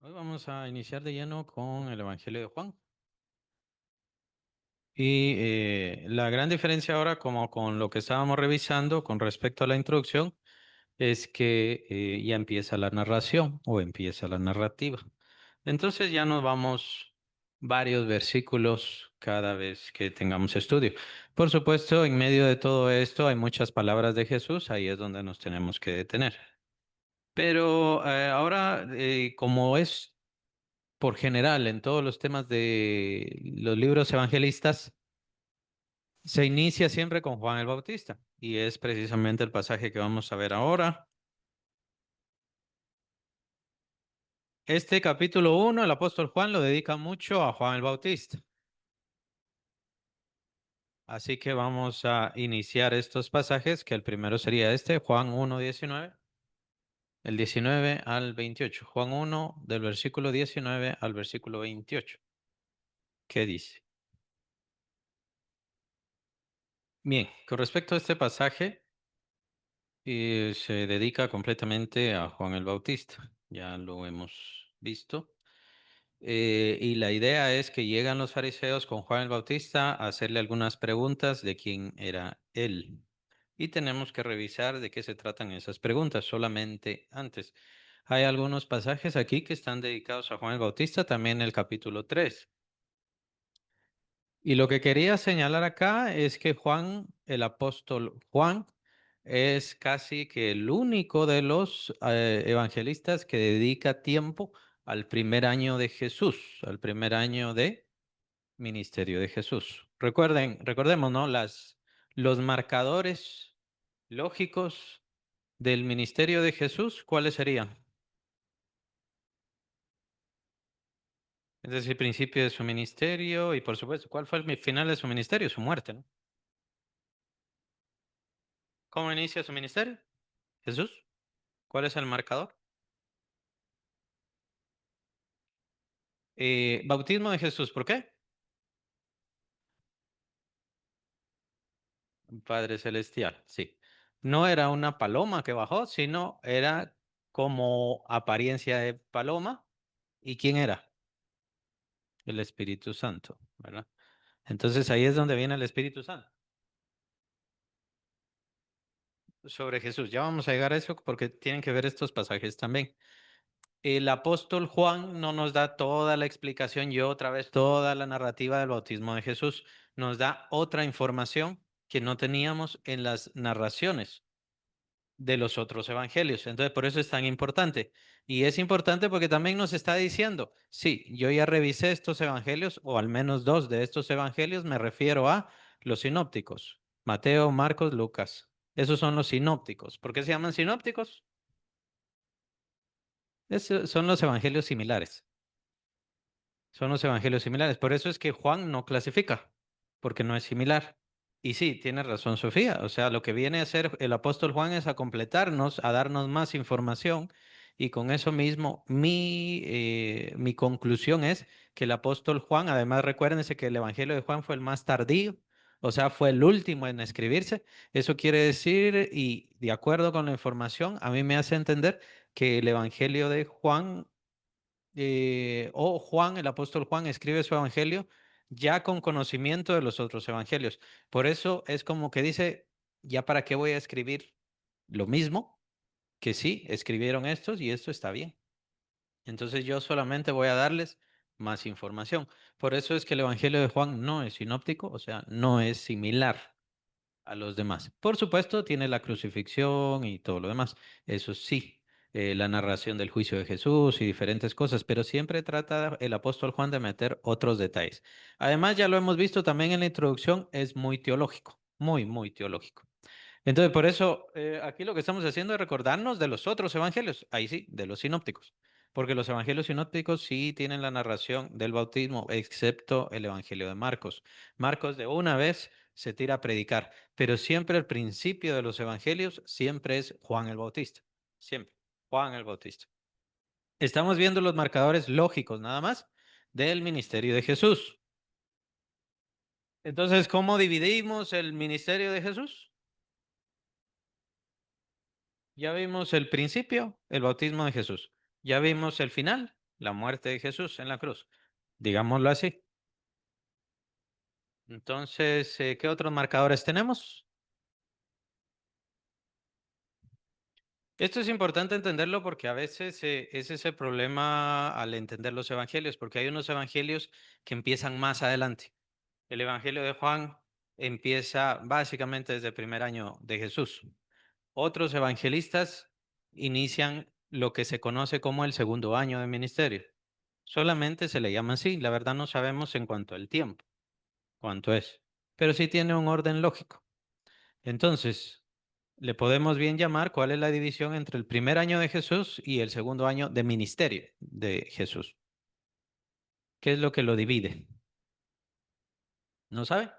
Hoy vamos a iniciar de lleno con el Evangelio de Juan. Y la gran diferencia ahora, como con lo que estábamos revisando con respecto a la introducción, es que ya empieza la narración o empieza la narrativa. Entonces ya nos vamos varios versículos cada vez que tengamos estudio. Por supuesto, en medio de todo esto hay muchas palabras de Jesús, ahí es donde nos tenemos que detener. Pero ahora, como es por general en todos los temas de los libros evangelistas, se inicia siempre con Juan el Bautista y es precisamente el pasaje que vamos a ver ahora. Este capítulo 1, el apóstol Juan lo dedica mucho a Juan el Bautista. Así que vamos a iniciar estos pasajes, que el primero sería este, Juan 1:19, el 19 al 28. Juan 1 del versículo 19 al versículo 28. ¿Qué dice? Bien, con respecto a este pasaje, y se dedica completamente a Juan el Bautista. Ya lo hemos visto. Y la idea es que llegan los fariseos con Juan el Bautista a hacerle algunas preguntas de quién era él. Y tenemos que revisar de qué se tratan esas preguntas solamente antes. Hay algunos pasajes aquí que están dedicados a Juan el Bautista, también el capítulo 3. Y lo que quería señalar acá es que Juan, el apóstol Juan, es casi que el único de los evangelistas que dedica tiempo al primer año de Jesús, al primer año de ministerio de Jesús. Recordemos, ¿no? Los marcadores lógicos del ministerio de Jesús, ¿cuáles serían? Es decir, principio de su ministerio y por supuesto, ¿cuál fue el final de su ministerio? Su muerte, ¿no? ¿Cómo inicia su ministerio? Jesús. ¿Cuál es el marcador? Bautismo de Jesús. ¿Por qué? Padre Celestial, sí. No era una paloma que bajó, sino era como apariencia de paloma. ¿Y quién era? El Espíritu Santo, ¿verdad? Entonces ahí es donde viene el Espíritu Santo. Sobre Jesús. Ya vamos a llegar a eso porque tienen que ver estos pasajes también. El apóstol Juan no nos da toda la explicación y otra vez toda la narrativa del bautismo de Jesús. Nos da otra información que no teníamos en las narraciones de los otros evangelios. Entonces, por eso es tan importante. Y es importante porque también nos está diciendo, sí, yo ya revisé estos evangelios, o al menos dos de estos evangelios, me refiero a los sinópticos, Mateo, Marcos, Lucas. Esos son los sinópticos. ¿Por qué se llaman sinópticos? Son los evangelios similares. Son los evangelios similares. Por eso es que Juan no clasifica, porque no es similar. Y sí, tiene razón Sofía. O sea, lo que viene a hacer el apóstol Juan es a completarnos, a darnos más información. Y con eso mismo, mi conclusión es que el apóstol Juan, además recuérdense que el evangelio de Juan fue el más tardío, o sea, fue el último en escribirse. Eso quiere decir, y de acuerdo con la información, a mí me hace entender que el evangelio de Juan o Juan, el apóstol Juan, escribe su evangelio ya con conocimiento de los otros evangelios. Por eso es como que dice, ya para qué voy a escribir lo mismo, que sí, escribieron estos y esto está bien. Entonces yo solamente voy a darles más información. Por eso es que el evangelio de Juan no es sinóptico, o sea, no es similar a los demás. Por supuesto, tiene la crucifixión y todo lo demás. Eso sí, la narración del juicio de Jesús y diferentes cosas, pero siempre trata el apóstol Juan de meter otros detalles. Además, ya lo hemos visto también en la introducción, es muy teológico, muy, muy teológico. Entonces, por eso, aquí lo que estamos haciendo es recordarnos de los otros evangelios, ahí sí, de los sinópticos, porque los evangelios sinópticos sí tienen la narración del bautismo, excepto el evangelio de Marcos. Marcos de una vez se tira a predicar, pero siempre el principio de los evangelios siempre es Juan el Bautista, siempre, Juan el Bautista. Estamos viendo los marcadores lógicos nada más del ministerio de Jesús. Entonces, ¿cómo dividimos el ministerio de Jesús? Ya vimos el principio, el bautismo de Jesús. Ya vimos el final, la muerte de Jesús en la cruz, digámoslo así. Entonces, ¿qué otros marcadores tenemos? Esto es importante entenderlo porque a veces ese es el problema al entender los evangelios, porque hay unos evangelios que empiezan más adelante. El evangelio de Juan empieza básicamente desde el primer año de Jesús. Otros evangelistas inician lo que se conoce como el segundo año de ministerio. Solamente se le llama así, la verdad no sabemos en cuanto al tiempo, cuánto es, pero sí tiene un orden lógico. Entonces, le podemos bien llamar cuál es la división entre el primer año de Jesús y el segundo año de ministerio de Jesús. ¿Qué es lo que lo divide? ¿No sabe?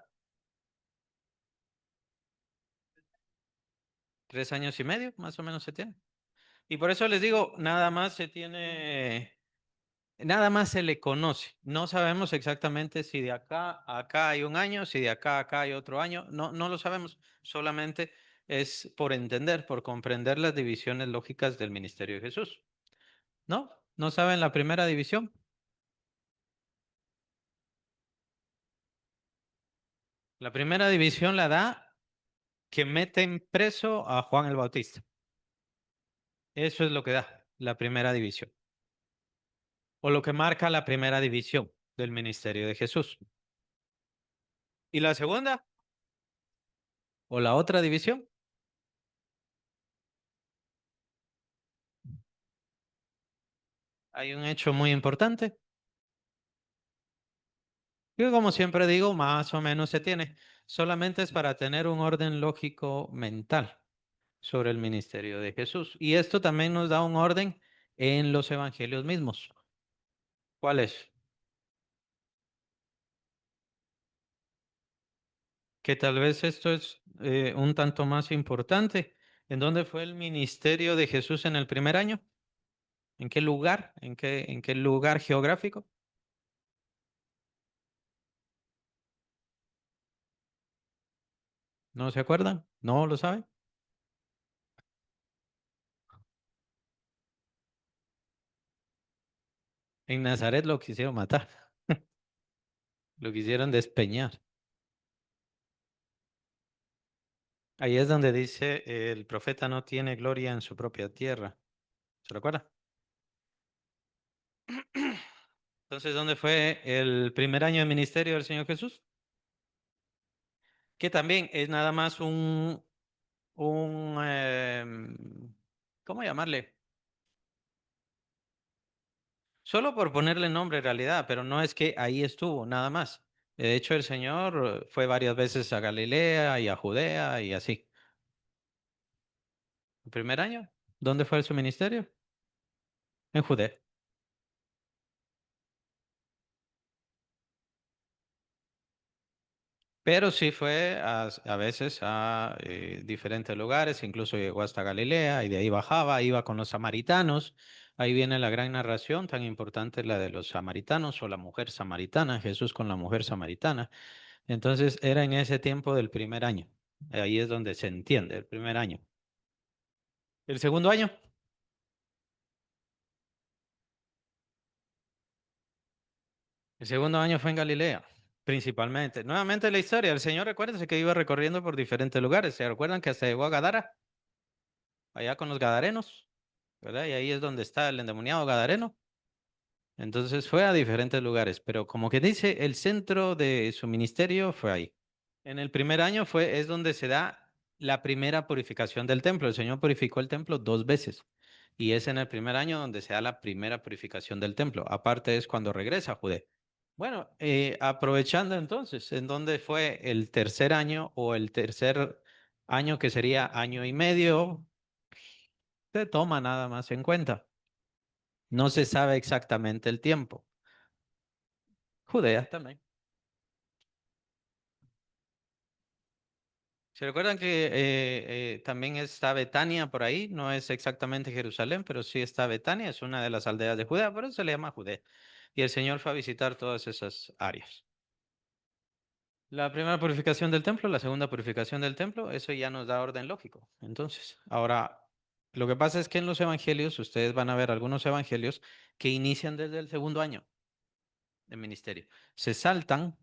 3 años y medio, más o menos se tiene. Y por eso les digo, nada más se le conoce. No sabemos exactamente si de acá a acá hay un año, si de acá a acá hay otro año. No, no lo sabemos. Solamente es por entender, por comprender las divisiones lógicas del ministerio de Jesús. ¿No? ¿No saben la primera división? La primera división la da que meten preso a Juan el Bautista. Eso es lo que da la primera división. O lo que marca la primera división del ministerio de Jesús. ¿Y la segunda? ¿O la otra división? Hay un hecho muy importante que, como siempre digo, más o menos se tiene. Solamente es para tener un orden lógico mental sobre el ministerio de Jesús. Y esto también nos da un orden en los evangelios mismos. ¿Cuál es? Que tal vez esto es un tanto más importante. ¿En dónde fue el ministerio de Jesús en el primer año? ¿En qué lugar? ¿En qué lugar geográfico? ¿No se acuerdan? ¿No lo saben? En Nazaret lo quisieron matar, lo quisieron despeñar. Ahí es donde dice el profeta no tiene gloria en su propia tierra. ¿Se recuerda? Entonces, ¿dónde fue el primer año de ministerio del Señor Jesús? Que también es nada más ¿cómo llamarle? Solo por ponerle nombre en realidad, pero no es que ahí estuvo, nada más. De hecho, el Señor fue varias veces a Galilea y a Judea y así. ¿El primer año? ¿Dónde fue su ministerio? En Judea. Pero sí fue a veces a diferentes lugares, incluso llegó hasta Galilea y de ahí bajaba, iba con los samaritanos. Ahí viene la gran narración tan importante, la de los samaritanos o la mujer samaritana, Jesús con la mujer samaritana. Entonces era en ese tiempo del primer año. Ahí es donde se entiende, el primer año. El segundo año, el segundo año fue en Galilea, principalmente. Nuevamente la historia, el Señor, recuérdense que iba recorriendo por diferentes lugares. ¿Se recuerdan que hasta llegó a Gadara, allá con los gadarenos? ¿Verdad? Y ahí es donde está el endemoniado gadareno. Entonces fue a diferentes lugares, pero como que dice, el centro de su ministerio fue ahí. En el primer año es donde se da la primera purificación del templo. El Señor purificó el templo 2 veces. Y es en el primer año donde se da la primera purificación del templo. Aparte es cuando regresa a Judea. Bueno, aprovechando entonces, ¿en dónde fue el tercer año o el tercer año que sería año y medio? Se toma nada más en cuenta. No se sabe exactamente el tiempo. Judea también. ¿Se recuerdan que también está Betania por ahí? No es exactamente Jerusalén, pero sí está Betania, es una de las aldeas de Judea, por eso se le llama Judea. Y el Señor fue a visitar todas esas áreas. La primera purificación del templo, la segunda purificación del templo, eso ya nos da orden lógico. Entonces, ahora, Lo que pasa es que en los evangelios, ustedes van a ver algunos evangelios que inician desde el segundo año de ministerio. Se saltan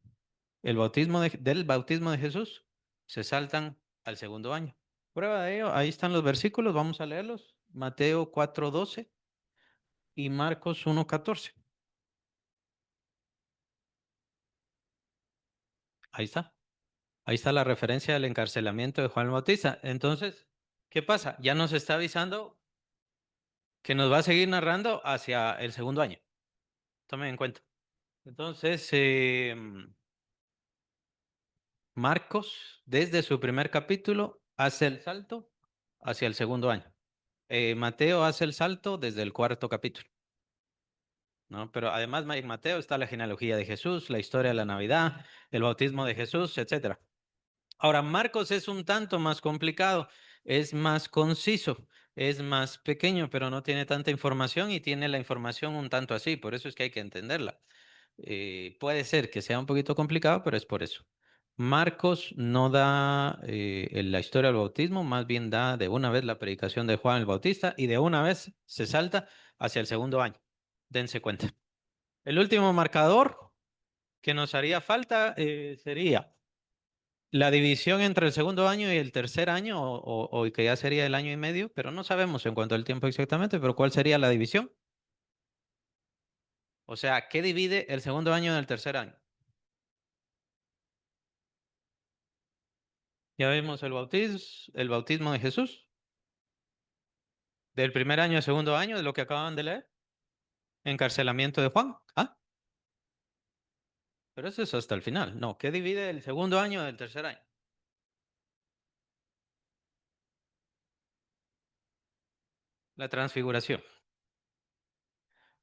del bautismo de Jesús, se saltan al segundo año. Prueba de ello, ahí están los versículos, vamos a leerlos. Mateo 4:12 y Marcos 1:14. Ahí está. Ahí está la referencia del encarcelamiento de Juan el Bautista. Entonces, ¿qué pasa? Ya nos está avisando que nos va a seguir narrando hacia el segundo año. Tomen en cuenta. Entonces, Marcos, desde su primer capítulo, hace el salto hacia el segundo año. Mateo hace el salto desde el cuarto capítulo, ¿no? Pero además en Mateo está la genealogía de Jesús, la historia de la Navidad, el bautismo de Jesús, etcétera. Ahora, Marcos es un tanto más complicado, es más conciso, es más pequeño, pero no tiene tanta información y tiene la información un tanto así, por eso es que hay que entenderla. Puede ser que sea un poquito complicado, pero es por eso. Marcos no da la historia del bautismo, más bien da de una vez la predicación de Juan el Bautista y de una vez se salta hacia el segundo año. Dense cuenta. El último marcador que nos haría falta sería la división entre el segundo año y el tercer año, o que ya sería el año y medio, pero no sabemos en cuanto al tiempo exactamente, pero ¿cuál sería la división? O sea, ¿qué divide el segundo año del tercer año? Ya vimos el bautismo de Jesús, del primer año al segundo año, de lo que acaban de leer, encarcelamiento de Juan. Ah, pero eso es hasta el final. No, ¿qué divide el segundo año del tercer año? La transfiguración.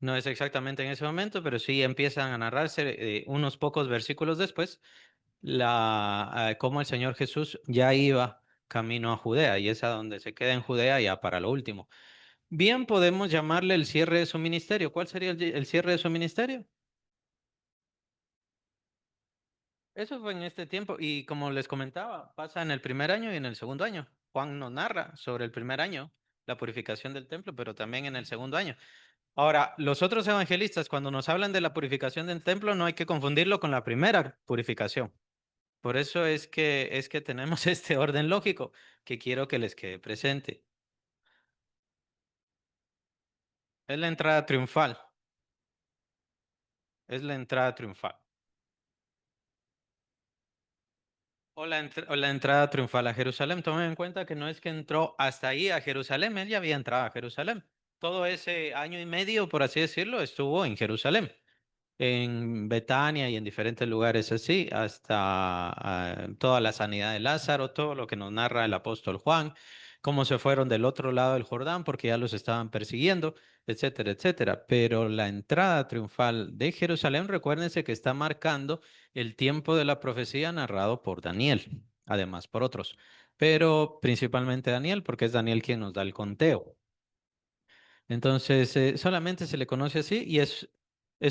No es exactamente en ese momento, pero sí empiezan a narrarse unos pocos versículos después cómo el Señor Jesús ya iba camino a Judea y es a donde se queda en Judea ya para lo último. Bien, podemos llamarle el cierre de su ministerio. ¿Cuál sería el cierre de su ministerio? Eso fue en este tiempo y como les comentaba, pasa en el primer año y en el segundo año. Juan nos narra sobre el primer año, la purificación del templo, pero también en el segundo año. Ahora, los otros evangelistas, cuando nos hablan de la purificación del templo, no hay que confundirlo con la primera purificación. Por eso es que tenemos este orden lógico que quiero que les quede presente. Es la entrada triunfal, es la entrada triunfal. O la entrada triunfal a Jerusalén. Tomen en cuenta que no es que entró hasta ahí a Jerusalén, él ya había entrado a Jerusalén. Todo ese año y medio, por así decirlo, estuvo en Jerusalén, en Betania y en diferentes lugares así, hasta toda la sanidad de Lázaro, todo lo que nos narra el apóstol Juan, cómo se fueron del otro lado del Jordán porque ya los estaban persiguiendo, etcétera, etcétera. Pero la entrada triunfal de Jerusalén, recuérdense que está marcando el tiempo de la profecía narrado por Daniel, además por otros, pero principalmente Daniel, porque es Daniel quien nos da el conteo. Entonces, solamente se le conoce así y es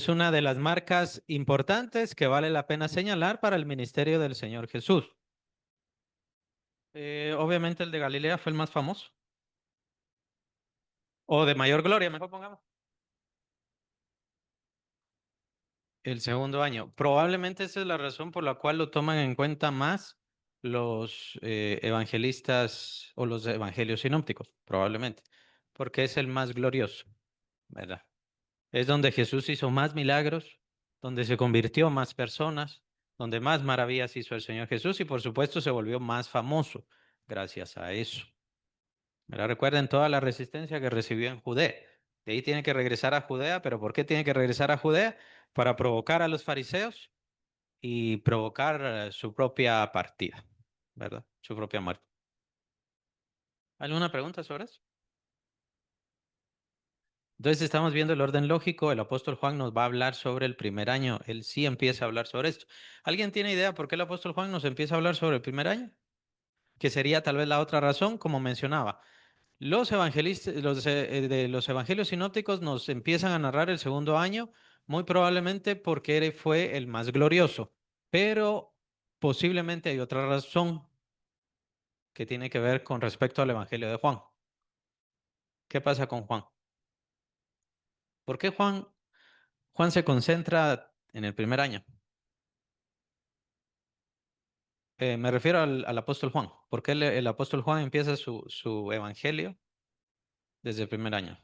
una de las marcas importantes que vale la pena señalar para el ministerio del Señor Jesús. Obviamente el de Galilea fue el más famoso, o de mayor gloria, mejor pongamos. El segundo año. Probablemente esa es la razón por la cual lo toman en cuenta más los evangelistas o los evangelios sinópticos, probablemente, porque es el más glorioso, ¿verdad? Es donde Jesús hizo más milagros, donde se convirtió más personas, donde más maravillas hizo el Señor Jesús y por supuesto se volvió más famoso gracias a eso. ¿Verdad? Recuerden toda la resistencia que recibió en Judea. De ahí tiene que regresar a Judea, pero ¿por qué tiene que regresar a Judea? Para provocar a los fariseos y provocar su propia partida, ¿verdad? Su propia muerte. ¿Alguna pregunta sobre eso? Entonces estamos viendo el orden lógico. El apóstol Juan nos va a hablar sobre el primer año. Él sí empieza a hablar sobre esto. ¿Alguien tiene idea por qué el apóstol Juan nos empieza a hablar sobre el primer año? Que sería tal vez la otra razón, como mencionaba. Los evangelistas, de los evangelios sinópticos nos empiezan a narrar el segundo año, muy probablemente porque fue el más glorioso. Pero posiblemente hay otra razón que tiene que ver con respecto al evangelio de Juan. ¿Qué pasa con Juan? ¿Por qué Juan se concentra en el primer año? Me refiero al apóstol Juan. ¿Por qué el apóstol Juan empieza su evangelio desde el primer año?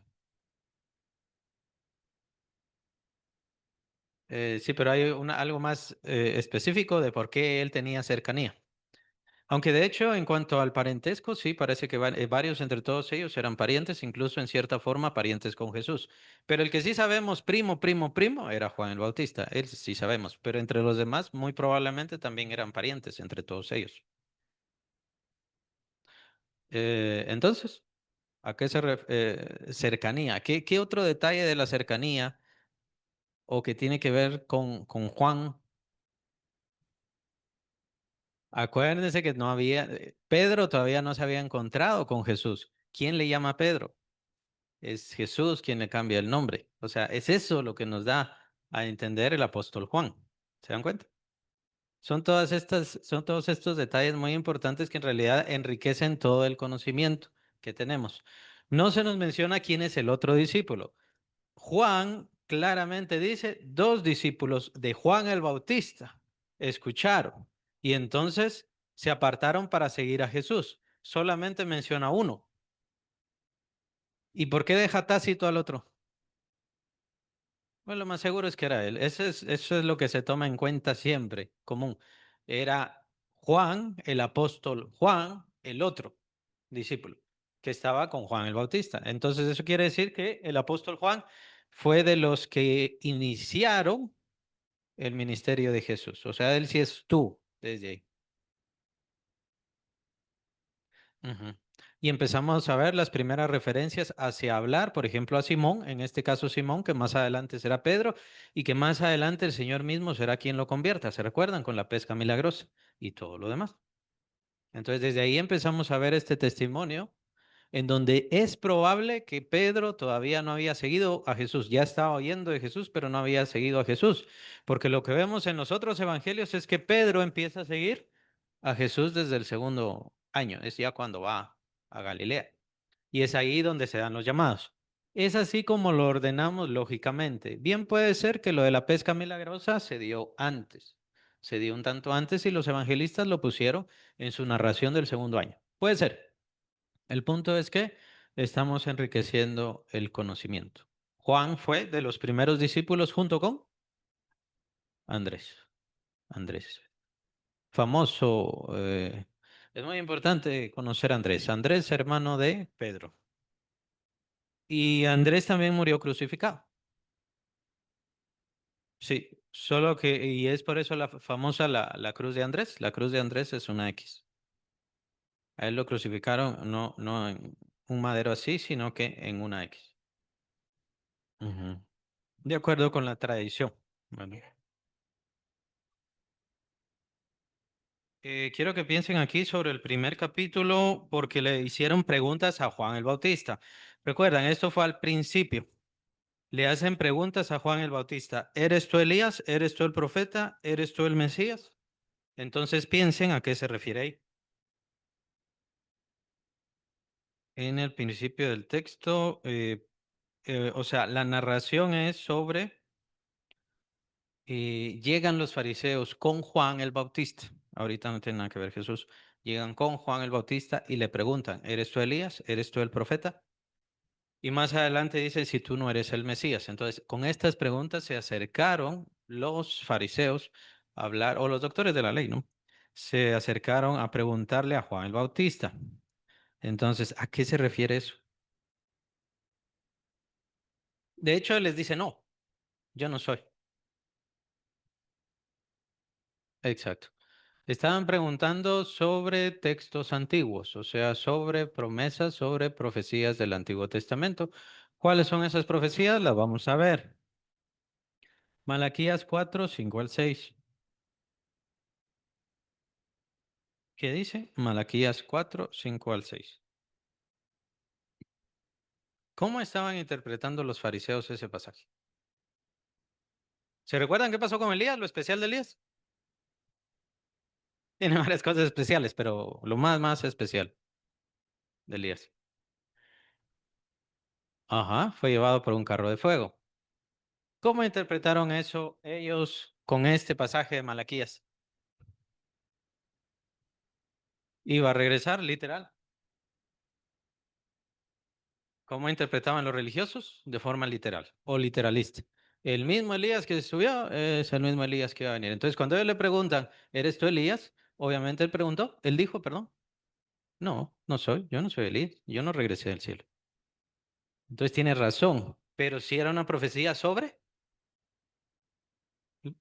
Sí, pero hay algo más específico de por qué él tenía cercanía. Aunque de hecho, en cuanto al parentesco, sí, parece que varios entre todos ellos eran parientes, incluso en cierta forma parientes con Jesús. Pero el que sí sabemos, primo, primo, primo, era Juan el Bautista. Él sí sabemos. Pero entre los demás, muy probablemente también eran parientes entre todos ellos. Entonces, ¿a qué cercanía? ¿Qué otro detalle de la cercanía o que tiene que ver con Juan? Acuérdense que no había, Pedro todavía no se había encontrado con Jesús. ¿Quién le llama a Pedro? Es Jesús quien le cambia el nombre. O sea, es eso lo que nos da a entender el apóstol Juan. ¿Se dan cuenta? Son todos estos detalles muy importantes que en realidad enriquecen todo el conocimiento que tenemos. No se nos menciona quién es el otro discípulo. Juan claramente dice, dos discípulos de Juan el Bautista escucharon y entonces se apartaron para seguir a Jesús. Solamente menciona uno. ¿Y por qué deja tácito al otro? Bueno, lo más seguro es que era él. Eso es lo que se toma en cuenta siempre, común. Era Juan, el apóstol Juan, el otro discípulo, que estaba con Juan el Bautista. Entonces, eso quiere decir que el apóstol Juan fue de los que iniciaron el ministerio de Jesús. O sea, él sí estuvo desde ahí. Ujú. Y empezamos a ver las primeras referencias hacia hablar, por ejemplo, a Simón, en este caso Simón, que más adelante será Pedro, y que más adelante el Señor mismo será quien lo convierta. ¿Se recuerdan? Con la pesca milagrosa y todo lo demás. Entonces, desde ahí empezamos a ver este testimonio en donde es probable que Pedro todavía no había seguido a Jesús, ya estaba oyendo de Jesús, pero no había seguido a Jesús, porque lo que vemos en los otros evangelios es que Pedro empieza a seguir a Jesús desde el segundo año, es ya cuando va a Galilea, y es ahí donde se dan los llamados. Es así como lo ordenamos lógicamente. Bien puede ser que lo de la pesca milagrosa se dio antes, se dio un tanto antes y los evangelistas lo pusieron en su narración del segundo año. Puede ser. El punto es que estamos enriqueciendo el conocimiento. Juan fue de los primeros discípulos junto con Andrés. Andrés. Famoso. Es muy importante conocer a Andrés. Andrés, hermano de Pedro. Y Andrés también murió crucificado. Sí, solo que, y es por eso la famosa la cruz de Andrés. La cruz de Andrés es una X. A él lo crucificaron no en un madero así, sino que en una X. Ujú. De acuerdo con la tradición. Bueno. Quiero que piensen aquí sobre el primer capítulo porque le hicieron preguntas a Juan el Bautista. Recuerdan, esto fue al principio. Le hacen preguntas a Juan el Bautista. ¿Eres tú Elías? ¿Eres tú el profeta? ¿Eres tú el Mesías? Entonces piensen a qué se refiere ahí. En el principio del texto, o sea, la narración es sobre, llegan los fariseos con Juan el Bautista. Ahorita no tiene nada que ver Jesús. Llegan con Juan el Bautista y le preguntan, ¿eres tú Elías? ¿Eres tú el profeta? Y más adelante dice, si tú no eres el Mesías. Entonces, con estas preguntas se acercaron los fariseos a hablar, o los doctores de la ley, ¿no? Se acercaron a preguntarle a Juan el Bautista. Entonces, ¿a qué se refiere eso? De hecho, él les dice, no, yo no soy. Exacto. Estaban preguntando sobre textos antiguos, o sea, sobre promesas, sobre profecías del Antiguo Testamento. ¿Cuáles son esas profecías? Las vamos a ver. Malaquías 4, 5 al 6. ¿Qué dice? Malaquías 4, 5 al 6. ¿Cómo estaban interpretando los fariseos ese pasaje? ¿Se recuerdan qué pasó con Elías, lo especial de Elías? Tiene varias cosas especiales, pero lo más especial de Elías. Ajá, fue llevado por un carro de fuego. ¿Cómo interpretaron eso ellos con este pasaje de Malaquías? Iba a regresar, literal. ¿Cómo interpretaban los religiosos? De forma literal o literalista. El mismo Elías que subió es el mismo Elías que va a venir. Entonces, cuando ellos le preguntan, ¿eres tú Elías? Obviamente él preguntó, él dijo, perdón, no, no soy, yo no soy Elías, yo no regresé del cielo. Entonces tiene razón, pero si era una profecía sobre,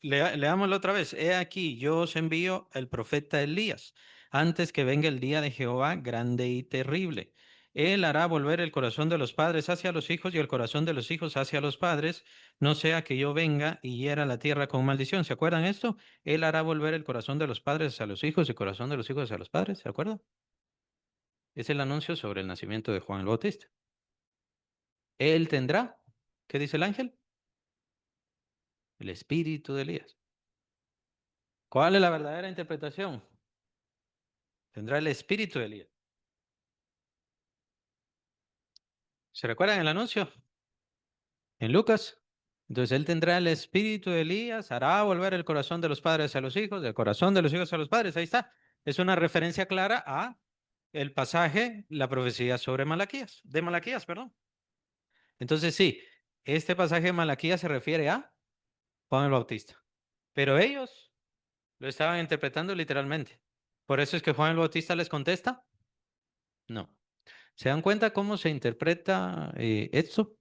leámoslo otra vez. He aquí, yo os envío el profeta Elías, antes que venga el día de Jehová grande y terrible. Él hará volver el corazón de los padres hacia los hijos y el corazón de los hijos hacia los padres, no sea que yo venga y hiera la tierra con maldición. ¿Se acuerdan esto? Él hará volver el corazón de los padres hacia los hijos y el corazón de los hijos hacia los padres. ¿Se acuerdan? Es el anuncio sobre el nacimiento de Juan el Bautista. Él tendrá, ¿qué dice el ángel? El espíritu de Elías. ¿Cuál es la verdadera interpretación? Tendrá el espíritu de Elías. ¿Se recuerdan el anuncio? En Lucas. Entonces él tendrá el espíritu de Elías, hará volver el corazón de los padres a los hijos, del corazón de los hijos a los padres. Ahí está. Es una referencia clara a el pasaje, la profecía sobre Malaquías, de Malaquías, perdón. Entonces sí, este pasaje de Malaquías se refiere a Juan el Bautista, pero ellos lo estaban interpretando literalmente. Por eso es que Juan el Bautista les contesta, no. ¿Se dan cuenta cómo se interpreta esto?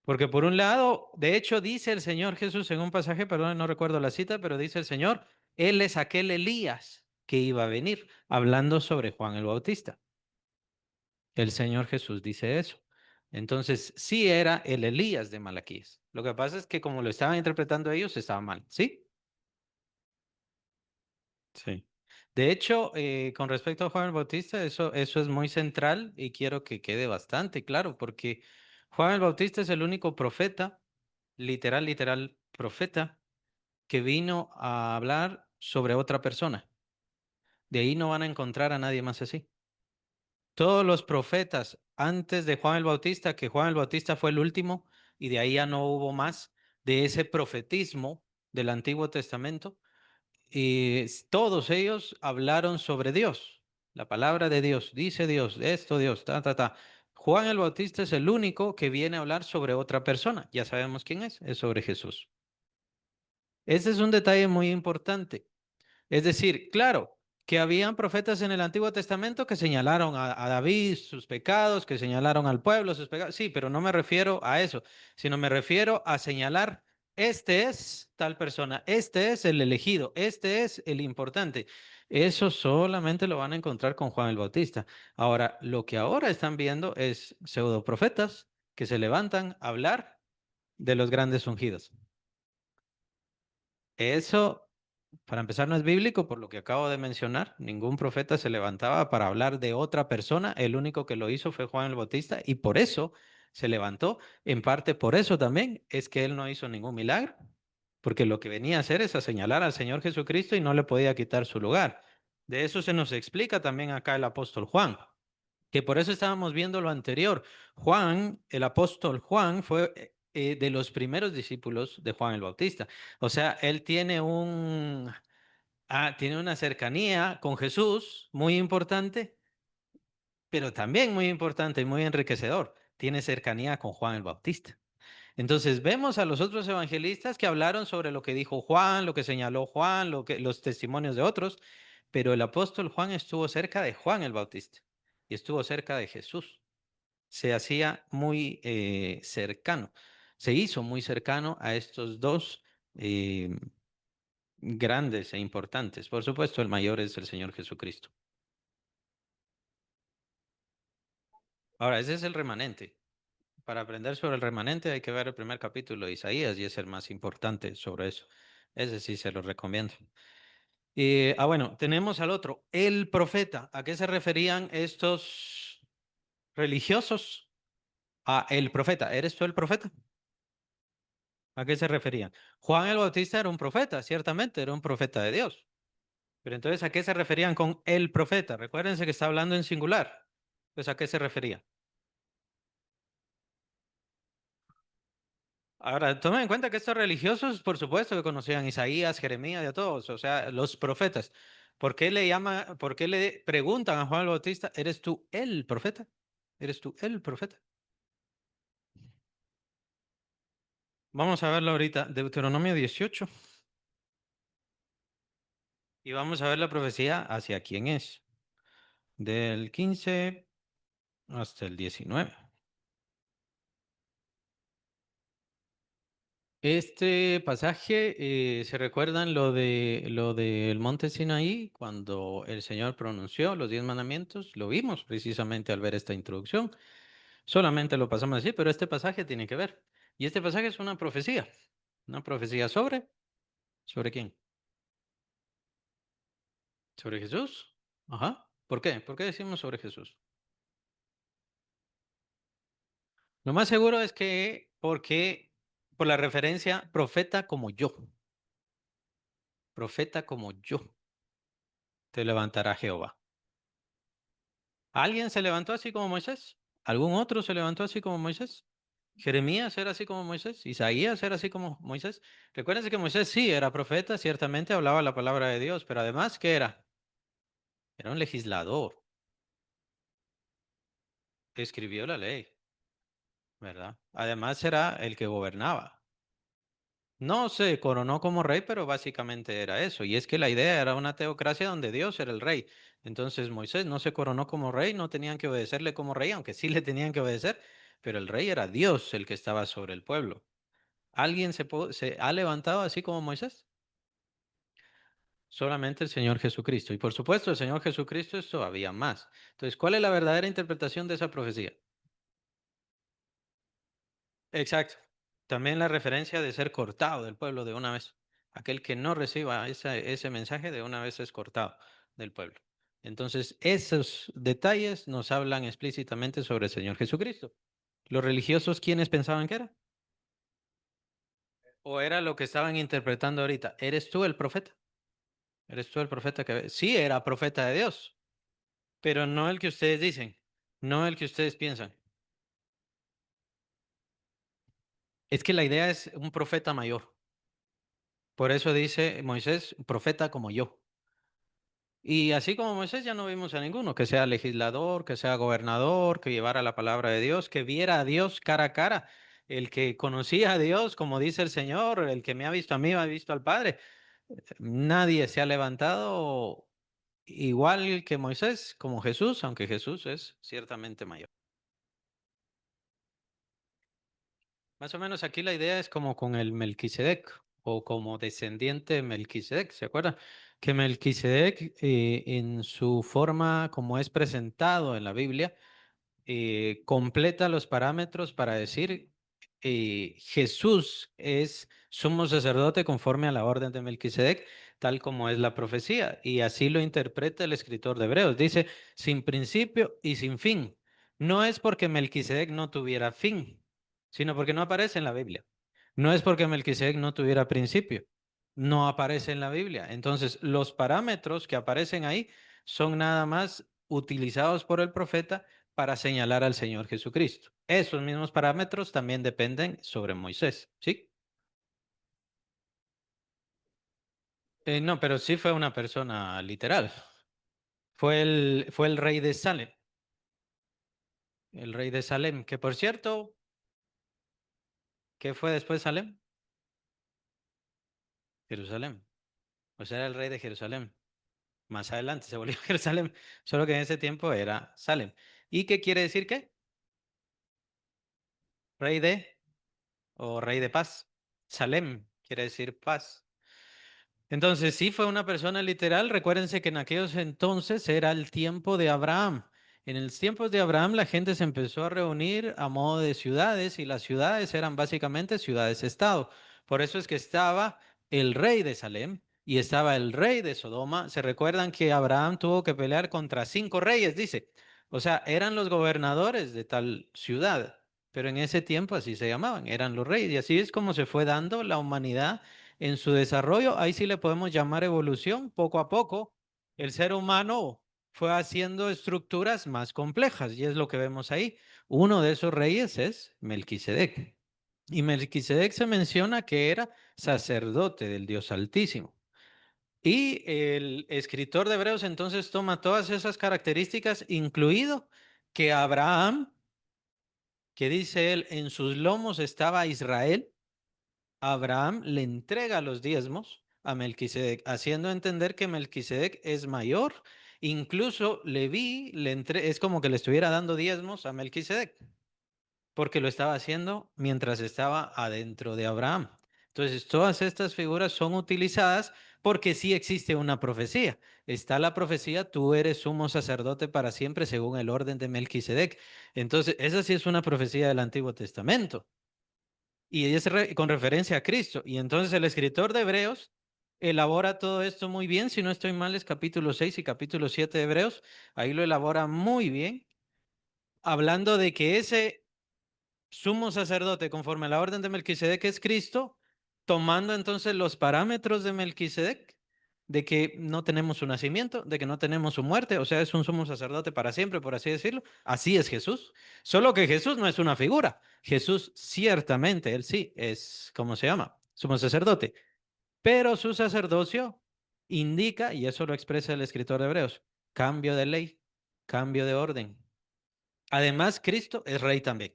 Porque por un lado, de hecho, dice el Señor Jesús en un pasaje, perdón, no recuerdo la cita, pero dice el Señor, Él es aquel Elías que iba a venir, hablando sobre Juan el Bautista. El Señor Jesús dice eso. Entonces, sí era el Elías de Malaquías. Lo que pasa es que como lo estaban interpretando ellos, estaba mal, ¿sí? Sí. De hecho, con respecto a Juan el Bautista, eso es muy central y quiero que quede bastante claro, porque Juan el Bautista es el único profeta, literal profeta, que vino a hablar sobre otra persona. De ahí no van a encontrar a nadie más así. Todos los profetas antes de Juan el Bautista, que Juan el Bautista fue el último, y de ahí ya no hubo más de ese profetismo del Antiguo Testamento, y todos ellos hablaron sobre Dios, la palabra de Dios, esto Dios, ta, ta, ta. Juan el Bautista es el único que viene a hablar sobre otra persona. Ya sabemos quién es sobre Jesús. Ese es un detalle muy importante. Es decir, claro, que habían profetas en el Antiguo Testamento que señalaron a David sus pecados, que señalaron al pueblo sus pecados. Sí, pero no me refiero a eso, sino me refiero a señalar, este es tal persona, este es el elegido, este es el importante. Eso solamente lo van a encontrar con Juan el Bautista. Ahora, lo que ahora están viendo es pseudoprofetas que se levantan a hablar de los grandes ungidos. Eso, para empezar, no es bíblico por lo que acabo de mencionar. Ningún profeta se levantaba para hablar de otra persona. El único que lo hizo fue Juan el Bautista y por eso se levantó. En parte por eso también es que él no hizo ningún milagro, porque lo que venía a hacer es a señalar al Señor Jesucristo y no le podía quitar su lugar. De eso se nos explica también acá el apóstol Juan, que por eso estábamos viendo lo anterior. Juan, el apóstol Juan, fue de los primeros discípulos de Juan el Bautista. O sea, él tiene una cercanía con Jesús muy importante, pero también muy importante y muy enriquecedor. Tiene cercanía con Juan el Bautista. Entonces vemos a los otros evangelistas que hablaron sobre lo que dijo Juan, lo que señaló Juan, los testimonios de otros, pero el apóstol Juan estuvo cerca de Juan el Bautista y estuvo cerca de Jesús. Se hacía muy cercano, se hizo muy cercano a estos dos eh, grandes e importantes. Por supuesto, el mayor es el Señor Jesucristo. Ahora, ese es el remanente. Para aprender sobre el remanente hay que ver el primer capítulo de Isaías y es el más importante sobre eso. Ese sí se lo recomiendo. Bueno, tenemos al otro, el profeta. ¿A qué se referían estos religiosos? A el profeta. ¿Eres tú el profeta? ¿A qué se referían? Juan el Bautista era un profeta, ciertamente, era un profeta de Dios. Pero entonces, ¿a qué se referían con el profeta? Recuérdense que está hablando en singular. Pues, ¿a qué se refería? Ahora, tomen en cuenta que estos religiosos, por supuesto, que conocían a Isaías, Jeremías y a todos, o sea, los profetas. ¿Por qué le preguntan a Juan el Bautista, ¿eres tú el profeta? ¿Eres tú el profeta? Vamos a verlo ahorita, Deuteronomio 18, y vamos a ver la profecía hacia quién es, del 15 hasta el 19. Este pasaje, ¿se recuerdan lo del monte Sinaí cuando el Señor pronunció los 10 mandamientos? Lo vimos precisamente al ver esta introducción. Solamente lo pasamos así, pero este pasaje tiene que ver. Y este pasaje es una profecía ¿sobre quién? Sobre Jesús. Ajá. ¿Por qué? ¿Por qué decimos sobre Jesús? Lo más seguro es que porque por la referencia profeta como yo, te levantará Jehová. ¿Alguien se levantó así como Moisés? ¿Algún otro se levantó así como Moisés? Jeremías era así como Moisés, Isaías era así como Moisés. Recuérdense que Moisés sí era profeta, ciertamente hablaba la palabra de Dios, pero además, ¿qué era? Era un legislador, escribió la ley, ¿verdad? Además era el que gobernaba. No se coronó como rey, pero básicamente era eso. Y es que la idea era una teocracia donde Dios era el rey. Entonces Moisés no se coronó como rey, no tenían que obedecerle como rey, aunque sí le tenían que obedecer, pero el rey era Dios el que estaba sobre el pueblo. ¿Alguien se ha levantado así como Moisés? Solamente el Señor Jesucristo. Y por supuesto, el Señor Jesucristo es todavía más. Entonces, ¿cuál es la verdadera interpretación de esa profecía? Exacto. También la referencia de ser cortado del pueblo de una vez. Aquel que no reciba ese mensaje de una vez es cortado del pueblo. Entonces, esos detalles nos hablan explícitamente sobre el Señor Jesucristo. ¿Los religiosos quiénes pensaban que era? ¿O era lo que estaban interpretando ahorita? ¿Eres tú el profeta? ¿Eres tú el profeta que... Sí, era profeta de Dios, pero no el que ustedes dicen, no el que ustedes piensan. Es que la idea es un profeta mayor. Por eso dice Moisés, profeta como yo. Y así como Moisés ya no vimos a ninguno, que sea legislador, que sea gobernador, que llevara la palabra de Dios, que viera a Dios cara a cara. El que conocía a Dios, como dice el Señor, el que me ha visto a mí, ha visto al Padre. Nadie se ha levantado igual que Moisés, como Jesús, aunque Jesús es ciertamente mayor. Más o menos aquí la idea es como con el Melquisedec o como descendiente de Melquisedec, ¿se acuerdan? Que Melquisedec en su forma como es presentado en la Biblia completa los parámetros para decir Jesús es sumo sacerdote conforme a la orden de Melquisedec, tal como es la profecía. Y así lo interpreta el escritor de Hebreos. Dice, sin principio y sin fin. No es porque Melquisedec no tuviera fin, sino porque no aparece en la Biblia. No es porque Melquisedec no tuviera principio. No aparece en la Biblia. Entonces, los parámetros que aparecen ahí son nada más utilizados por el profeta para señalar al Señor Jesucristo. Esos mismos parámetros también dependen sobre Moisés, ¿sí? No, pero sí fue una persona literal. Fue el rey de Salem, el rey de Salem, que por cierto, ¿qué fue después de Salem? Jerusalén. O sea, era el rey de Jerusalén. Más adelante se volvió Jerusalén, solo que en ese tiempo era Salem. ¿Y qué quiere decir qué? Rey de o rey de paz. Salem quiere decir paz. Entonces, sí fue una persona literal. Recuérdense que en aquellos entonces era el tiempo de Abraham. En los tiempos de Abraham la gente se empezó a reunir a modo de ciudades y las ciudades eran básicamente ciudades-estado. Por eso es que estaba el rey de Salem y estaba el rey de Sodoma. Se recuerdan que Abraham tuvo que pelear contra 5 reyes, dice. O sea, eran los gobernadores de tal ciudad, pero en ese tiempo así se llamaban, eran los reyes. Y así es como se fue dando la humanidad en su desarrollo. Ahí sí le podemos llamar evolución. Poco a poco, el ser humano fue haciendo estructuras más complejas y es lo que vemos ahí. Uno de esos reyes es Melquisedec. Y Melquisedec se menciona que era sacerdote del Dios Altísimo. Y el escritor de Hebreos entonces toma todas esas características, incluido que Abraham, que dice él, en sus lomos estaba Israel. Abraham le entrega los diezmos a Melquisedec, haciendo entender que Melquisedec es mayor. Incluso Leví es como que le estuviera dando diezmos a Melquisedec, porque lo estaba haciendo mientras estaba adentro de Abraham. Entonces, todas estas figuras son utilizadas porque sí existe una profecía. Está la profecía, tú eres sumo sacerdote para siempre según el orden de Melquisedec. Entonces, esa sí es una profecía del Antiguo Testamento y es con referencia a Cristo. Y entonces el escritor de Hebreos elabora todo esto muy bien. Si no estoy mal, es capítulo 6 y capítulo 7 de Hebreos. Ahí lo elabora muy bien, hablando de que ese sumo sacerdote, conforme a la orden de Melquisedec, es Cristo, tomando entonces los parámetros de Melquisedec, de que no tenemos su nacimiento, de que no tenemos su muerte, o sea, es un sumo sacerdote para siempre, por así decirlo. Así es Jesús. Solo que Jesús no es una figura. Jesús ciertamente, él sí, es, ¿cómo se llama? Sumo sacerdote. Pero su sacerdocio indica, y eso lo expresa el escritor de Hebreos, cambio de ley, cambio de orden. Además, Cristo es rey también.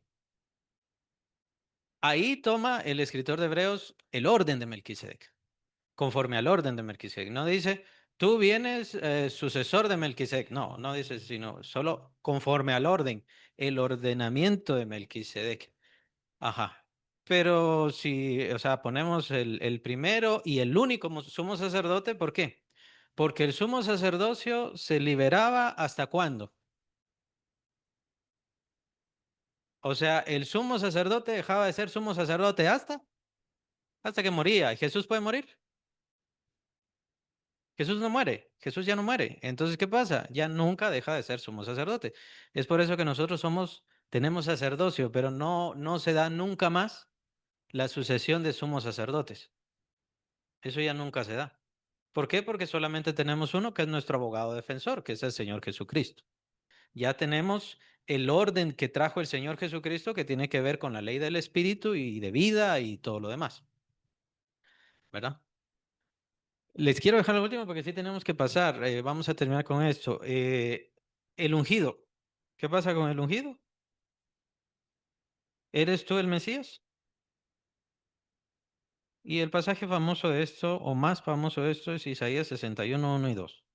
Ahí toma el escritor de Hebreos el orden de Melquisedec, conforme al orden de Melquisedec. No dice, tú vienes sucesor de Melquisedec. No, no dice, sino solo conforme al orden, el ordenamiento de Melquisedec. Ajá. Pero si, o sea, ponemos el primero y el único sumo sacerdote, ¿por qué? Porque el sumo sacerdocio se liberaba ¿hasta cuándo? O sea, el sumo sacerdote dejaba de ser sumo sacerdote hasta que moría. ¿Y Jesús puede morir? Jesús no muere, Jesús ya no muere. Entonces, ¿qué pasa? Ya nunca deja de ser sumo sacerdote. Es por eso que nosotros tenemos sacerdocio, pero no se da nunca más la sucesión de sumos sacerdotes. Eso ya nunca se da. ¿Por qué? Porque solamente tenemos uno que es nuestro abogado defensor, que es el Señor Jesucristo. Ya tenemos el orden que trajo el Señor Jesucristo que tiene que ver con la ley del Espíritu y de vida y todo lo demás, ¿verdad? Les quiero dejar lo último porque sí tenemos que pasar. Vamos a terminar con esto. El ungido. ¿Qué pasa con el ungido? ¿Eres tú el Mesías? Y el pasaje famoso de esto, o más famoso de esto, es Isaías 61, 1 y 2.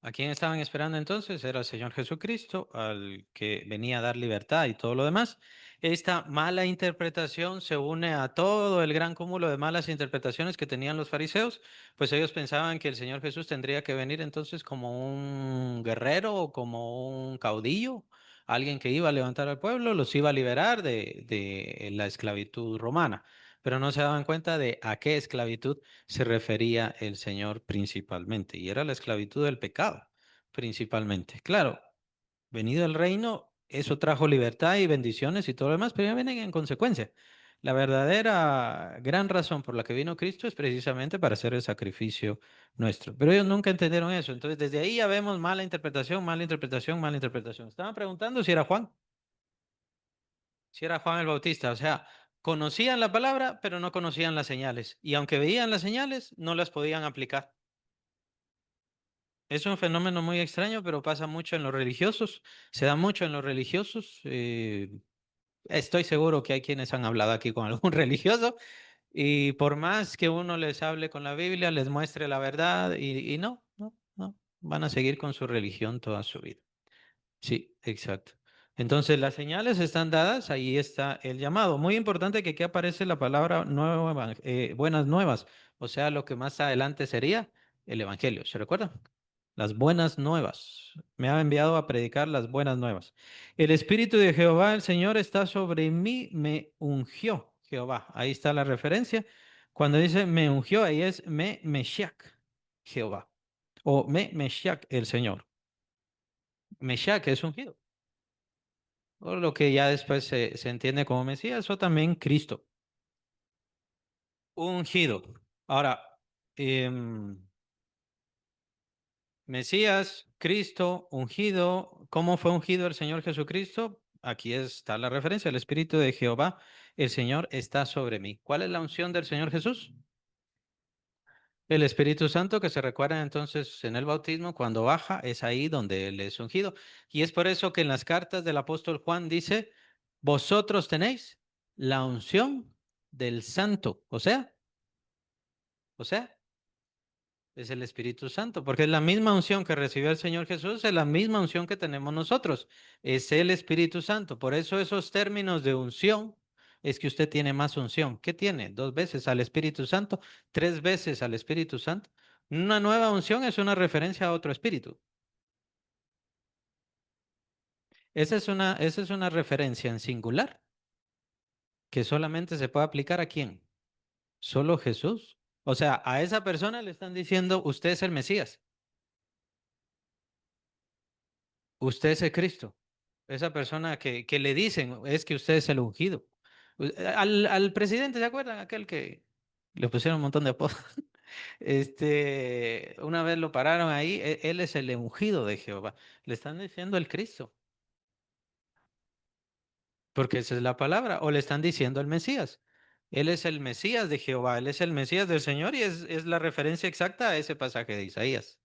¿A quién estaban esperando entonces? Era el Señor Jesucristo, al que venía a dar libertad y todo lo demás. Esta mala interpretación se une a todo el gran cúmulo de malas interpretaciones que tenían los fariseos, pues ellos pensaban que el Señor Jesús tendría que venir entonces como un guerrero o como un caudillo, alguien que iba a levantar al pueblo, los iba a liberar de la esclavitud romana, pero no se daban cuenta de a qué esclavitud se refería el Señor principalmente, y era la esclavitud del pecado, principalmente. Claro, venido el reino, eso trajo libertad y bendiciones y todo lo demás, pero ya vienen en consecuencia. La verdadera gran razón por la que vino Cristo es precisamente para hacer el sacrificio nuestro. Pero ellos nunca entendieron eso. Entonces, desde ahí ya vemos mala interpretación, mala interpretación, mala interpretación. Estaban preguntando si era Juan, si era Juan el Bautista. O sea, conocían la palabra, pero no conocían las señales. Y aunque veían las señales, no las podían aplicar. Es un fenómeno muy extraño, pero pasa mucho en los religiosos. Se da mucho en los religiosos. Estoy seguro que hay quienes han hablado aquí con algún religioso y por más que uno les hable con la Biblia, les muestre la verdad y no, van a seguir con su religión toda su vida. Sí, exacto. Entonces las señales están dadas, ahí está el llamado. Muy importante que aquí aparece la palabra buenas nuevas, o sea, lo que más adelante sería el evangelio, ¿se recuerdan? Las buenas nuevas. Me ha enviado a predicar las buenas nuevas. El Espíritu de Jehová, el Señor, está sobre mí, me ungió Jehová. Ahí está la referencia. Cuando dice me ungió, ahí es me Meshiach, Jehová. O me Meshiach, el Señor. Meshiach es ungido. O lo que ya después se entiende como Mesías, o también Cristo. Ungido. Ahora, em, Mesías, Cristo, ungido. ¿Cómo fue ungido el Señor Jesucristo? aquí está la referencia, el Espíritu de Jehová, el Señor está sobre mí. ¿Cuál es la unción del Señor Jesús? El Espíritu Santo que se recuerda entonces en el bautismo, cuando baja, es ahí donde Él es ungido. Y es por eso que en las cartas del apóstol Juan dice, vosotros tenéis la unción del Santo. O sea, es el Espíritu Santo, porque es la misma unción que recibió el Señor Jesús, es la misma unción que tenemos nosotros, es el Espíritu Santo. Por eso esos términos de unción es que usted tiene más unción. ¿Qué tiene? Dos veces al Espíritu Santo, tres veces al Espíritu Santo. Una nueva unción es una referencia a otro espíritu. Esa es una referencia en singular que solamente se puede aplicar a quién. Solo Jesús. O sea, a esa persona le están diciendo, usted es el Mesías. Usted es el Cristo. Esa persona que le dicen es que usted es el ungido. Al presidente, ¿se acuerdan? Aquel que le pusieron un montón de apodos. Una vez lo pararon ahí, él es el ungido de Jehová. Le están diciendo el Cristo, porque esa es la palabra. O le están diciendo el Mesías. Él es el Mesías de Jehová, él es el Mesías del Señor y es la referencia exacta a ese pasaje de Isaías.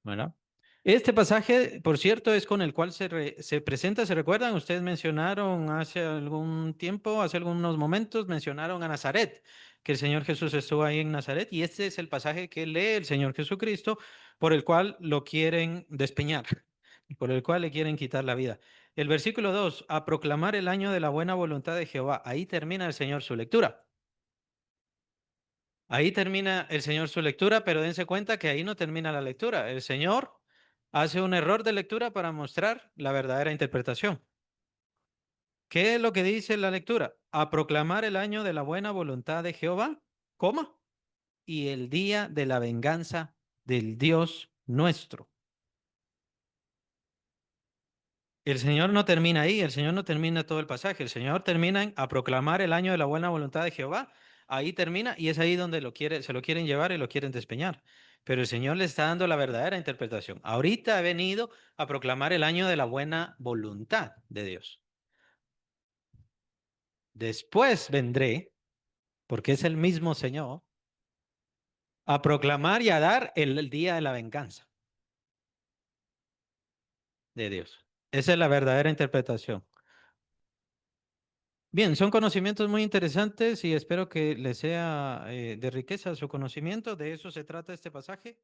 Bueno, este pasaje, por cierto, es con el cual se presenta, ¿se recuerdan? Ustedes mencionaron hace algún tiempo, hace algunos momentos, mencionaron a Nazaret, que el Señor Jesús estuvo ahí en Nazaret, y este es el pasaje que lee el Señor Jesucristo, por el cual lo quieren despeñar, por el cual le quieren quitar la vida. El versículo 2, a proclamar el año de la buena voluntad de Jehová. Ahí termina el Señor su lectura. Ahí termina el Señor su lectura, pero dense cuenta que ahí no termina la lectura. El Señor hace un error de lectura para mostrar la verdadera interpretación. ¿Qué es lo que dice la lectura? A proclamar el año de la buena voluntad de Jehová, coma, y el día de la venganza del Dios nuestro. El Señor no termina ahí, el Señor no termina todo el pasaje, el Señor termina en a proclamar el año de la buena voluntad de Jehová. Ahí termina y es ahí donde se lo quieren llevar y lo quieren despeñar. Pero el Señor le está dando la verdadera interpretación. Ahorita he venido a proclamar el año de la buena voluntad de Dios. Después vendré, porque es el mismo Señor, a proclamar y a dar el día de la venganza de Dios. Esa es la verdadera interpretación. Bien, son conocimientos muy interesantes y espero que les sea de riqueza su conocimiento. De eso se trata este pasaje.